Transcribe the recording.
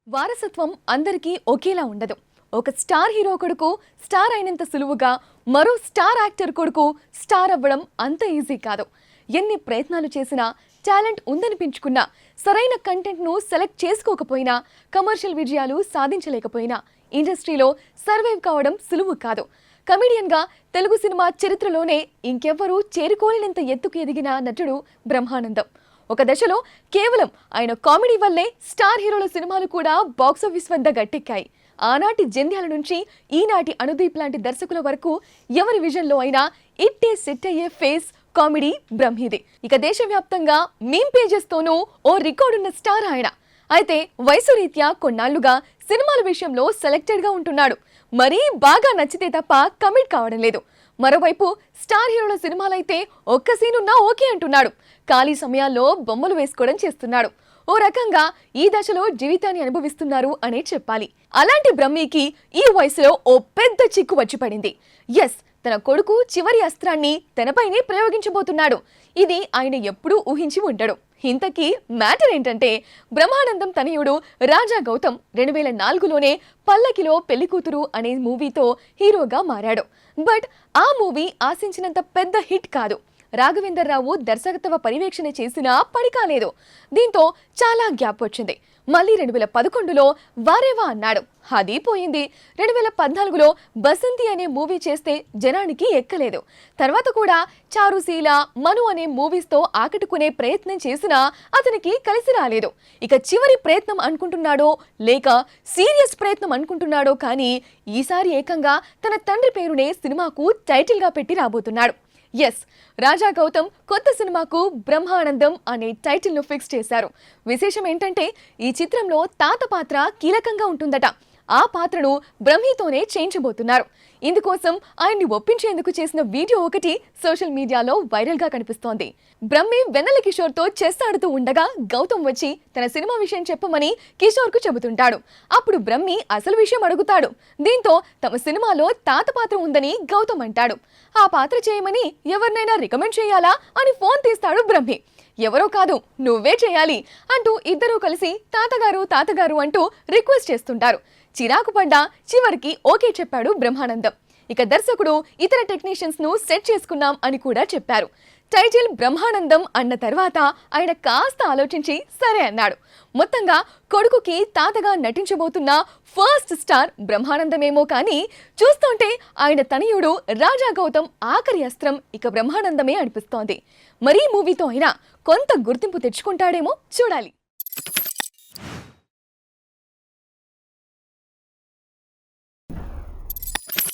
వారసత్వం అందరికీ ఒకేలా ఉండదు. ఒక స్టార్ హీరో కొడుకు స్టార్ అయినంత సులువుగా మరో స్టార్ యాక్టర్ కొడుకు స్టార్ అవ్వడం అంత ఈజీ కాదు. ఎన్ని ప్రయత్నాలు చేసినా, టాలెంట్ ఉందనిపించుకున్నా, సరైన కంటెంట్ను సెలెక్ట్ చేసుకోకపోయినా, కమర్షియల్ విజయాలు సాధించలేకపోయినా ఇండస్ట్రీలో సర్వైవ్ కావడం సులువు కాదు. కమెడియన్గా తెలుగు సినిమా చరిత్రలోనే ఇంకెవ్వరూ చేరుకోలేనంత ఎత్తుకు ఎదిగిన నటుడు బ్రహ్మానందం. ఒక దశలో కేవలం ఆయన కామెడీ వల్లే స్టార్ హీరోల సినిమాలు కూడా బాక్సాఫీస్ వద్ద గట్టెక్కాయి. ఆనాటి జంధ్యాల నుంచి ఈనాటి అనుదీప్ లాంటి దర్శకుల వరకు ఎవరి విజన్లో అయినా ఇట్టే సెట్ అయ్యే ఫేస్ కామెడీ బ్రహ్మిదే. ఇక దేశవ్యాప్తంగా మీమ్ పేజెస్తోనూ ఓ రికార్డున్న స్టార్ ఆయన. అయితే వయసు రీత్యా కొన్నాళ్లుగా సినిమాల విషయంలో సెలెక్టెడ్గా ఉంటున్నాడు. మరీ బాగా నచ్చితే తప్ప కమిట్ కావడం లేదు. మరోవైపు స్టార్ హీరోల సినిమాలైతే ఒక్క సీనున్నా ఓకే అంటున్నాడు. ఖాళీ సమయాల్లో బొమ్మలు వేసుకోవడం చేస్తున్నాడు. ఓ రకంగా ఈ దశలో జీవితాన్ని అనుభవిస్తున్నారు అనే చెప్పాలి. అలాంటి బ్రహ్మీకి ఈ వయసులో ఓ పెద్ద చిక్కు వచ్చి పడింది. ఎస్, తన కొడుకు చివరి అస్త్రాన్ని తనపైనే ప్రయోగించబోతున్నాడు. ఇది ఆయన ఎప్పుడూ ఊహించి ఉంటాడు. ఇంతకీ మ్యాటర్ ఏంటంటే, బ్రహ్మానందం తనయుడు రాజా గౌతమ్ 2004లోనే పల్లకిలో పెళ్లికూతురు అనే మూవీతో హీరోగా మారాడు. బట్ ఆ మూవీ ఆశించినంత పెద్ద హిట్ కాదు. రాఘవేందర్ రావు దర్శకత్వ పర్యవేక్షణ చేసినా పడి కాలేదు. దీంతో చాలా గ్యాప్ వచ్చింది. మళ్ళీ 2011లో వారేవా అన్నాడు, అది పోయింది. 2014లో బసంతి అనే మూవీ చేస్తే జనానికి ఎక్కలేదు. తర్వాత కూడా చారుశీల, మను అనే మూవీస్తో ఆకట్టుకునే ప్రయత్నం చేసినా అతనికి కలిసి రాలేదు. ఇక చివరి ప్రయత్నం అనుకుంటున్నాడో లేక సీరియస్ ప్రయత్నం అనుకుంటున్నాడో కానీ ఈసారి ఏకంగా తన తండ్రి పేరునే సినిమాకు టైటిల్గా పెట్టి రాబోతున్నాడు. ఎస్, రాజా గౌతమ్ కొత్త సినిమాకు బ్రహ్మానందం అనే టైటిల్ ను ఫిక్స్ చేశారు. విశేషం ఏంటంటే, ఈ చిత్రంలో తాత పాత్ర కీలకంగా ఉంటుందట. ఆ పాత్రను బ్రహ్మితోనే చేయించబోతున్నారు. ఇందుకోసం ఆయన్ని ఒప్పించేందుకు చేసిన వీడియో ఒకటి సోషల్ మీడియాలో వైరల్ గా కనిపిస్తోంది. బ్రహ్మి వెన్నెల కిషోర్ తో చెస్ ఆడుతూ ఉండగా గౌతమ్ వచ్చి తన సినిమా విషయం చెప్పమని కిషోర్ కు చెబుతుంటాడు. అప్పుడు బ్రహ్మి అసలు విషయం అడుగుతాడు. దీంతో తమ సినిమాలో తాత పాత్ర ఉందని గౌతమ్ అంటాడు. ఆ పాత్ర చేయమని ఎవరినైనా రికమెండ్ చేయాలా అని ఫోన్ తీస్తాడు బ్రహ్మి. ఎవరో కాదు, నువ్వే చేయాలి అంటూ ఇద్దరూ కలిసి తాతగారు అంటూ రిక్వెస్ట్ చేస్తుంటారు. చిరాకు పడ్డా చివరికి ఓకే చెప్పాడు బ్రహ్మానందం. ఇక దర్శకుడు ఇతర టెక్నీషియన్స్ ను సెట్ చేసుకున్నాం అని కూడా చెప్పారు. టైటిల్ బ్రహ్మానందం అన్న తర్వాత ఆయన కాస్త ఆలోచించి సరే అన్నాడు. మొత్తంగా కొడుకుకి తాతగా నటించబోతున్న ఫస్ట్ స్టార్ బ్రహ్మానందమేమో కానీ చూస్తుంటే ఆయన తనయుడు రాజా గౌతమ్ ఆఖరి అస్త్రం ఇక బ్రహ్మానందమే అనిపిస్తోంది. మరీ మూవీతో అయినా కొంత గుర్తింపు తెచ్చుకుంటాడేమో చూడాలి.